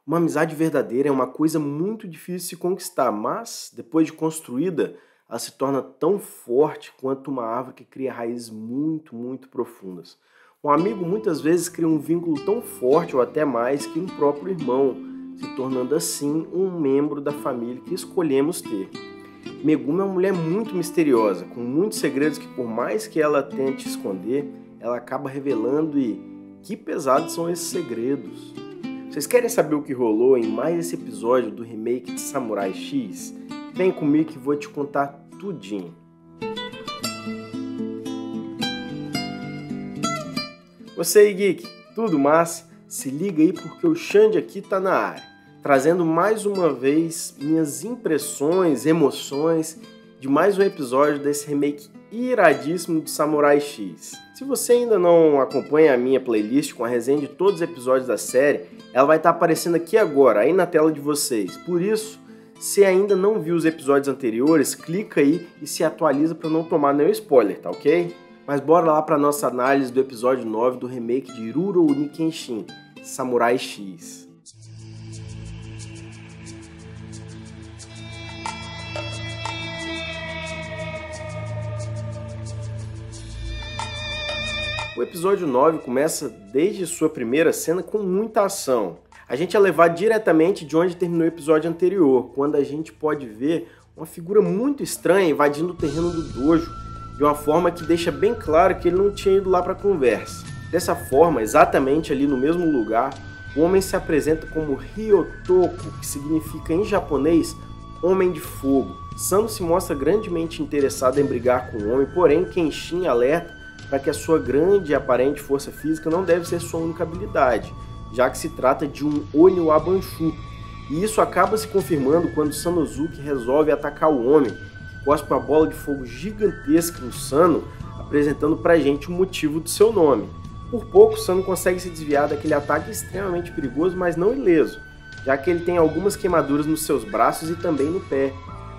Uma amizade verdadeira é uma coisa muito difícil de se conquistar, mas depois de construída, ela se torna tão forte quanto uma árvore que cria raízes muito profundas. Um amigo muitas vezes cria um vínculo tão forte ou até mais que um próprio irmão, se tornando assim um membro da família que escolhemos ter. Megumi é uma mulher muito misteriosa, com muitos segredos que por mais que ela tente esconder, ela acaba revelando e que pesados são esses segredos. Vocês querem saber o que rolou em mais esse episódio do remake de Samurai X? Vem comigo que vou te contar tudinho. Você aí, geek, tudo massa? Se liga aí porque o Xande aqui tá na área, trazendo mais uma vez minhas impressões, emoções de mais um episódio desse remake iradíssimo de Samurai X. Se você ainda não acompanha a minha playlist com a resenha de todos os episódios da série, ela vai estar aparecendo aqui agora, aí na tela de vocês. Por isso, se ainda não viu os episódios anteriores, clica aí e se atualiza para não tomar nenhum spoiler, tá ok? Mas bora lá para nossa análise do episódio 9 do remake de Rurouni Kenshin, Samurai X. O episódio 9 começa desde sua primeira cena com muita ação. A gente é levado diretamente de onde terminou o episódio anterior, quando a gente pode ver uma figura muito estranha invadindo o terreno do dojo, de uma forma que deixa bem claro que ele não tinha ido lá para a conversa. Dessa forma, exatamente ali no mesmo lugar, o homem se apresenta como Ryotoko, que significa em japonês Homem de Fogo. Sano se mostra grandemente interessado em brigar com o homem, porém Kenshin alerta para que a sua grande e aparente força física não deve ser sua única habilidade, já que se trata de um Oniwa Banshu. E isso acaba se confirmando quando Sanosuke resolve atacar o homem, que cospe uma bola de fogo gigantesca no Sano, apresentando pra gente o motivo do seu nome. Por pouco, Sano consegue se desviar daquele ataque extremamente perigoso, mas não ileso, já que ele tem algumas queimaduras nos seus braços e também no pé.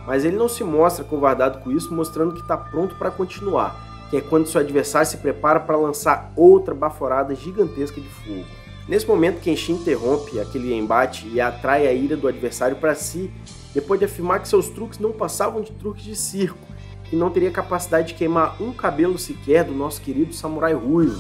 Mas ele não se mostra covardado com isso, mostrando que está pronto para continuar, que é quando seu adversário se prepara para lançar outra baforada gigantesca de fogo. Nesse momento, Kenshin interrompe aquele embate e atrai a ira do adversário para si, depois de afirmar que seus truques não passavam de truques de circo, e não teria capacidade de queimar um cabelo sequer do nosso querido samurai ruivo,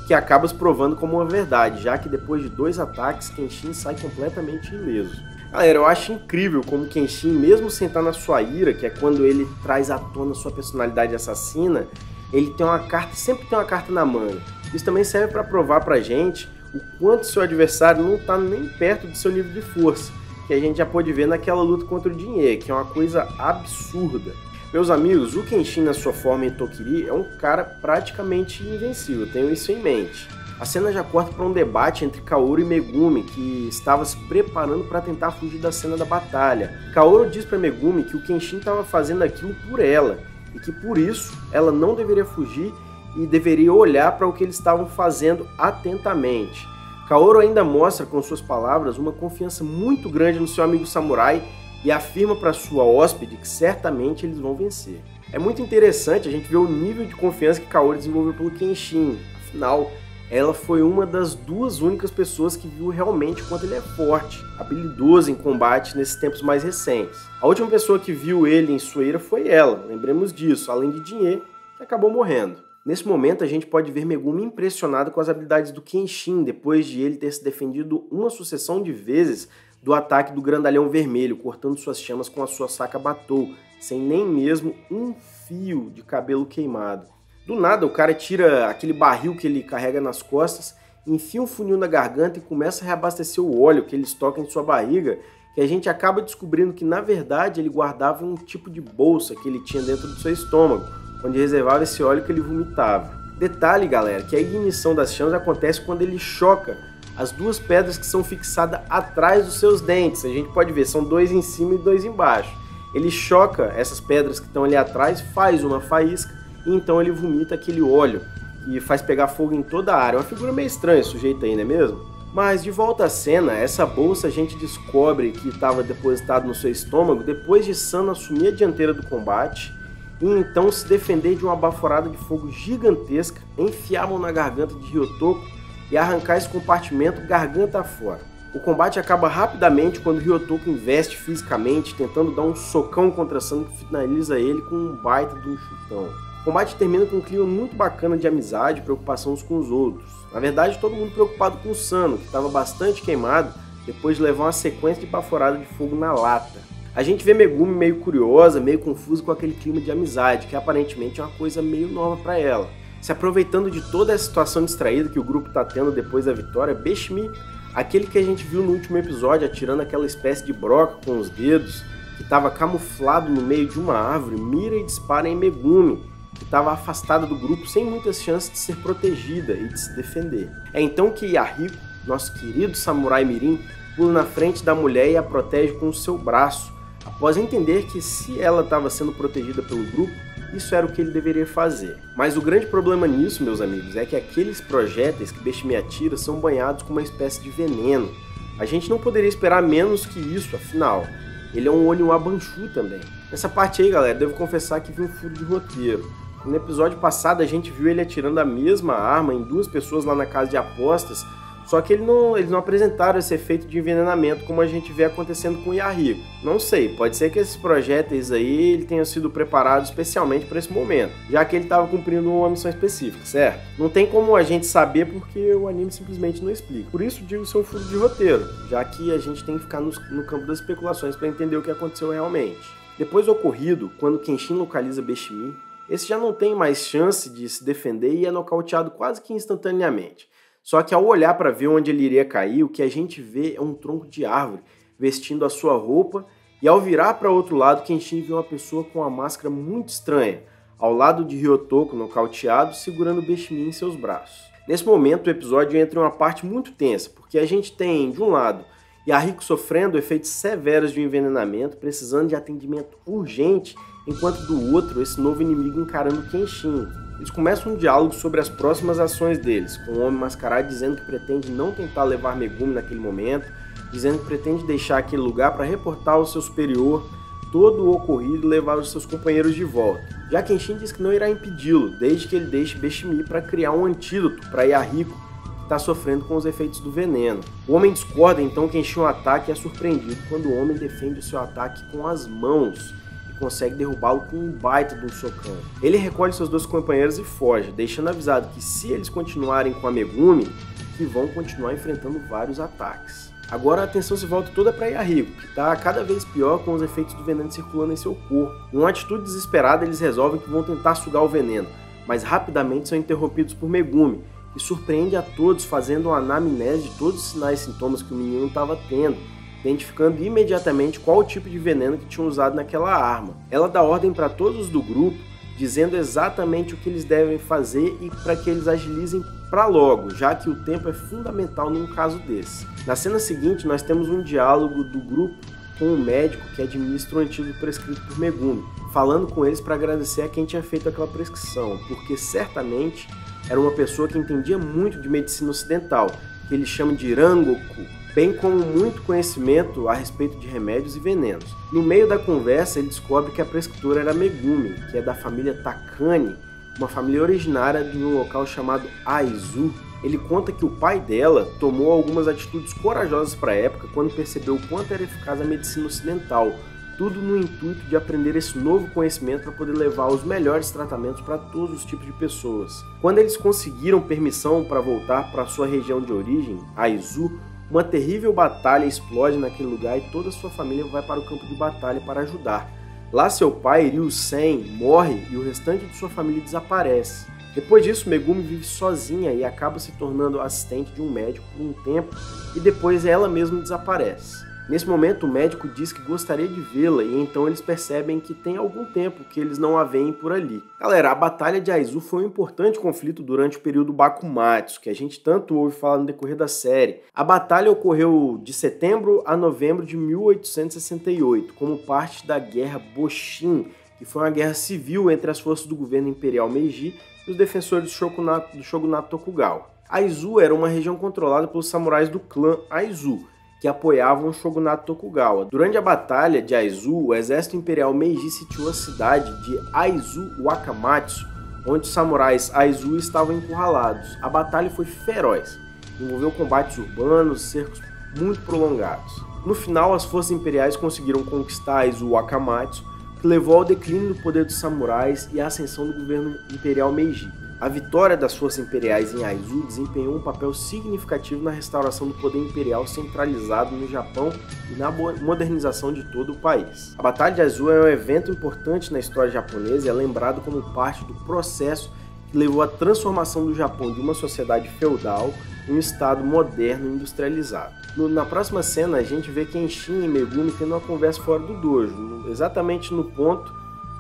que acaba se provando como uma verdade, já que depois de 2 ataques, Kenshin sai completamente ileso. Galera, eu acho incrível como Kenshin, mesmo sem estar na sua ira, que é quando ele traz à tona sua personalidade assassina, ele tem uma carta, sempre tem uma carta na manga. Isso também serve para provar pra gente o quanto seu adversário não está nem perto do seu nível de força, que a gente já pôde ver naquela luta contra o Jinhe, que é uma coisa absurda. Meus amigos, o Kenshin na sua forma em Tokiri é um cara praticamente invencível, tenham isso em mente. A cena já corta para um debate entre Kaoru e Megumi, que estava se preparando para tentar fugir da cena da batalha. Kaoru diz para Megumi que o Kenshin estava fazendo aquilo por ela, e que por isso ela não deveria fugir e deveria olhar para o que eles estavam fazendo atentamente. Kaoru ainda mostra com suas palavras uma confiança muito grande no seu amigo samurai e afirma para sua hóspede que certamente eles vão vencer. É muito interessante a gente ver o nível de confiança que Kaoru desenvolveu pelo Kenshin, afinal, ela foi uma das 2 únicas pessoas que viu realmente o quanto ele é forte, habilidoso em combate nesses tempos mais recentes. A última pessoa que viu ele em sua ira foi ela, lembremos disso, além de Jinhe, que acabou morrendo. Nesse momento a gente pode ver Megumi impressionado com as habilidades do Kenshin, depois de ele ter se defendido uma sucessão de vezes do ataque do Grandalhão Vermelho, cortando suas chamas com a sua saca Batou, sem nem mesmo um fio de cabelo queimado. Do nada, o cara tira aquele barril que ele carrega nas costas, enfia um funil na garganta e começa a reabastecer o óleo que ele estoca em sua barriga, que a gente acaba descobrindo que, na verdade, ele guardava um tipo de bolsa que ele tinha dentro do seu estômago, onde reservava esse óleo que ele vomitava. Detalhe, galera, que a ignição das chamas acontece quando ele choca as 2 pedras que são fixadas atrás dos seus dentes. A gente pode ver, são 2 em cima e 2 embaixo. Ele choca essas pedras que estão ali atrás, faz uma faísca, e então ele vomita aquele óleo e faz pegar fogo em toda a área. É uma figura meio estranha esse sujeito aí, não é mesmo? Mas de volta à cena, essa bolsa a gente descobre que estava depositado no seu estômago depois de Sano assumir a dianteira do combate e então se defender de uma baforada de fogo gigantesca, enfiar a mão na garganta de Ryotoko e arrancar esse compartimento garganta fora. O combate acaba rapidamente quando Ryotoko investe fisicamente, tentando dar um socão contra Sano que finaliza ele com um baita de um chutão. O combate termina com um clima muito bacana de amizade e preocupação uns com os outros. Na verdade, todo mundo preocupado com o Sano, que estava bastante queimado depois de levar uma sequência de baforada de fogo na lata. A gente vê Megumi meio curiosa, meio confusa com aquele clima de amizade, que aparentemente é uma coisa meio nova para ela. Se aproveitando de toda essa situação distraída que o grupo está tendo depois da vitória, Beshmi, aquele que a gente viu no último episódio atirando aquela espécie de broca com os dedos, que estava camuflado no meio de uma árvore, mira e dispara em Megumi, que estava afastada do grupo sem muitas chances de ser protegida e de se defender. É então que Yahiko, nosso querido samurai mirim, pula na frente da mulher e a protege com o seu braço, após entender que se ela estava sendo protegida pelo grupo, isso era o que ele deveria fazer. Mas o grande problema nisso, meus amigos, é que aqueles projéteis que Beshmi atira são banhados com uma espécie de veneno. A gente não poderia esperar menos que isso, afinal. Ele é um Oniwa Banshu também. Nessa parte aí, galera, devo confessar que vi um furo de roteiro. No episódio passado a gente viu ele atirando a mesma arma em 2 pessoas lá na casa de apostas, só que eles não apresentaram esse efeito de envenenamento como a gente vê acontecendo com o Yahiko. Não sei, pode ser que esses projéteis aí ele tenham sido preparados especialmente para esse momento, já que ele estava cumprindo uma missão específica, certo? Não tem como a gente saber porque o anime simplesmente não explica. Por isso digo ser um furo de roteiro, já que a gente tem que ficar no campo das especulações para entender o que aconteceu realmente. Depois do ocorrido, quando Kenshin localiza Beshmi, esse já não tem mais chance de se defender e é nocauteado quase que instantaneamente. Só que ao olhar para ver onde ele iria cair, o que a gente vê é um tronco de árvore vestindo a sua roupa, e ao virar para outro lado, Kenshin vê uma pessoa com uma máscara muito estranha, ao lado de Ryotoko nocauteado, segurando Beshmi em seus braços. Nesse momento o episódio entra em uma parte muito tensa, porque a gente tem, de um lado, Yahiko sofrendo efeitos severos de um envenenamento, precisando de atendimento urgente, enquanto do outro, esse novo inimigo encarando Kenshin. Eles começam um diálogo sobre as próximas ações deles, com o homem mascarado dizendo que pretende não tentar levar Megumi naquele momento, dizendo que pretende deixar aquele lugar para reportar ao seu superior todo o ocorrido e levar os seus companheiros de volta. Já Kenshin diz que não irá impedi-lo, desde que ele deixe Beshmi para criar um antídoto para Yahiko, que está sofrendo com os efeitos do veneno. O homem discorda, então Kenshin o ataca e é surpreendido quando o homem defende o seu ataque com as mãos, consegue derrubá-lo com um baita de um socão. Ele recolhe seus 2 companheiros e foge, deixando avisado que se eles continuarem com a Megumi, que vão continuar enfrentando vários ataques. Agora a atenção se volta toda para Yahiko, que está cada vez pior com os efeitos do veneno circulando em seu corpo. Em uma atitude desesperada, eles resolvem que vão tentar sugar o veneno, mas rapidamente são interrompidos por Megumi, que surpreende a todos fazendo uma anamnese de todos os sinais e sintomas que o menino estava tendo, identificando imediatamente qual o tipo de veneno que tinham usado naquela arma. Ela dá ordem para todos do grupo, dizendo exatamente o que eles devem fazer e para que eles agilizem para logo, já que o tempo é fundamental num caso desse. Na cena seguinte, nós temos um diálogo do grupo com o médico que administra o antídoto prescrito por Megumi, falando com eles para agradecer a quem tinha feito aquela prescrição, porque certamente era uma pessoa que entendia muito de medicina ocidental, que eles chamam de Rangoku, bem como muito conhecimento a respeito de remédios e venenos. No meio da conversa, ele descobre que a prescritora era Megumi, que é da família Takane, uma família originária de um local chamado Aizu. Ele conta que o pai dela tomou algumas atitudes corajosas para a época quando percebeu o quanto era eficaz a medicina ocidental, tudo no intuito de aprender esse novo conhecimento para poder levar os melhores tratamentos para todos os tipos de pessoas. Quando eles conseguiram permissão para voltar para sua região de origem, Aizu, uma terrível batalha explode naquele lugar e toda a sua família vai para o campo de batalha para ajudar. Lá seu pai, Ryu-sen, morre e o restante de sua família desaparece. Depois disso, Megumi vive sozinha e acaba se tornando assistente de um médico por um tempo e depois ela mesma desaparece. Nesse momento, o médico diz que gostaria de vê-la e então eles percebem que tem algum tempo que eles não a veem por ali. Galera, a Batalha de Aizu foi um importante conflito durante o período Bakumatsu, que a gente tanto ouve falar no decorrer da série. A batalha ocorreu de setembro a novembro de 1868, como parte da Guerra Boshin, que foi uma guerra civil entre as forças do governo imperial Meiji e os defensores do shogunato Tokugawa. Aizu era uma região controlada pelos samurais do clã Aizu, que apoiavam o shogunato Tokugawa. Durante a batalha de Aizu, o exército imperial Meiji sitiou a cidade de Aizu Wakamatsu, onde os samurais Aizu estavam encurralados. A batalha foi feroz, envolveu combates urbanos, cercos muito prolongados. No final, as forças imperiais conseguiram conquistar Aizu Wakamatsu, que levou ao declínio do poder dos samurais e à ascensão do governo imperial Meiji. A vitória das forças imperiais em Aizu desempenhou um papel significativo na restauração do poder imperial centralizado no Japão e na modernização de todo o país. A Batalha de Aizu é um evento importante na história japonesa e é lembrado como parte do processo que levou à transformação do Japão de uma sociedade feudal em um estado moderno e industrializado. Na próxima cena, a gente vê Kenshin e Megumi tendo uma conversa fora do dojo, exatamente no ponto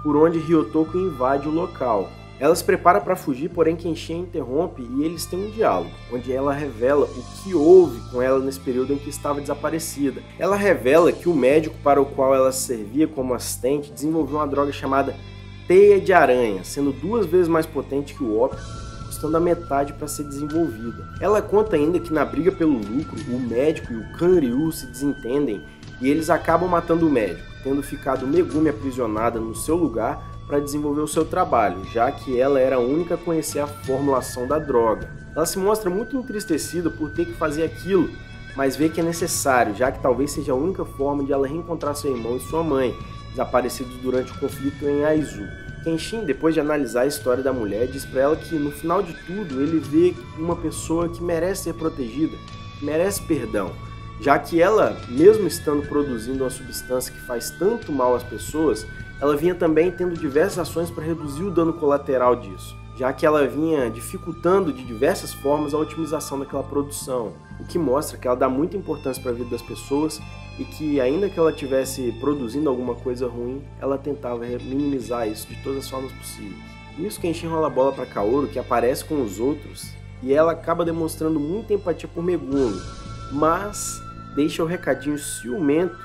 por onde Ryotoko invade o local. Ela se prepara para fugir, porém Kenshin a interrompe e eles têm um diálogo, onde ela revela o que houve com ela nesse período em que estava desaparecida. Ela revela que o médico para o qual ela servia como assistente desenvolveu uma droga chamada teia de aranha, sendo 2 vezes mais potente que o ópio, custando a metade para ser desenvolvida. Ela conta ainda que na briga pelo lucro, o médico e o Kanryu se desentendem e eles acabam matando o médico, tendo ficado Megumi aprisionada no seu lugar para desenvolver o seu trabalho, já que ela era a única a conhecer a formulação da droga. Ela se mostra muito entristecida por ter que fazer aquilo, mas vê que é necessário, já que talvez seja a única forma de ela reencontrar seu irmão e sua mãe, desaparecidos durante o conflito em Aizu. Kenshin, depois de analisar a história da mulher, diz para ela que no final de tudo ele vê uma pessoa que merece ser protegida, que merece perdão, já que ela, mesmo estando produzindo uma substância que faz tanto mal às pessoas, ela vinha também tendo diversas ações para reduzir o dano colateral disso, já que ela vinha dificultando de diversas formas a otimização daquela produção, o que mostra que ela dá muita importância para a vida das pessoas e que, ainda que ela estivesse produzindo alguma coisa ruim, ela tentava minimizar isso de todas as formas possíveis. Nisso, Kenshin rola a bola para Kaoru, que aparece com os outros, e ela acaba demonstrando muita empatia por Megumi, mas deixa o recadinho ciumento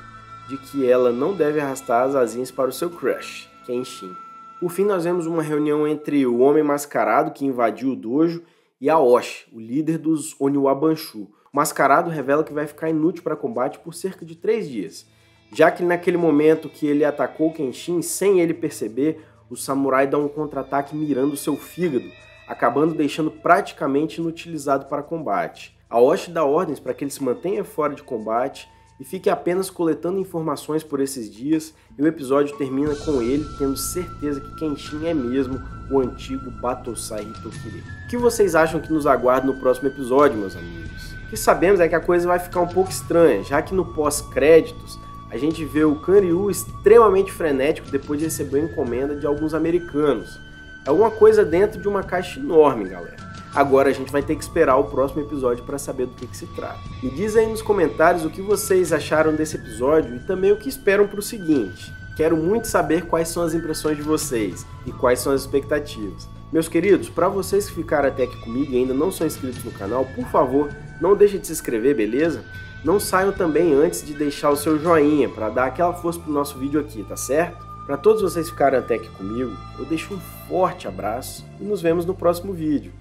de que ela não deve arrastar as asinhas para o seu crush, Kenshin. Por fim, nós vemos uma reunião entre o Homem Mascarado, que invadiu o dojo, e Aoshi, o líder dos Oniwa Banshu. O Mascarado revela que vai ficar inútil para combate por cerca de 3 dias, já que naquele momento que ele atacou Kenshin, sem ele perceber, o samurai dá um contra-ataque mirando seu fígado, acabando deixando praticamente inutilizado para combate. Aoshi dá ordens para que ele se mantenha fora de combate e fique apenas coletando informações por esses dias, e o episódio termina com ele tendo certeza que Kenshin é mesmo o antigo Batosai Hitokiri. O que vocês acham que nos aguarda no próximo episódio, meus amigos? O que sabemos é que a coisa vai ficar um pouco estranha, já que no pós-créditos a gente vê o Kanryu extremamente frenético depois de receber a encomenda de alguns americanos. É alguma coisa dentro de uma caixa enorme, galera. Agora a gente vai ter que esperar o próximo episódio para saber do que se trata. Me diz aí nos comentários o que vocês acharam desse episódio e também o que esperam para o seguinte. Quero muito saber quais são as impressões de vocês e quais são as expectativas. Meus queridos, para vocês que ficaram até aqui comigo e ainda não são inscritos no canal, por favor, não deixem de se inscrever, beleza? Não saiam também antes de deixar o seu joinha para dar aquela força pro nosso vídeo aqui, tá certo? Para todos vocês que ficaram até aqui comigo, eu deixo um forte abraço e nos vemos no próximo vídeo.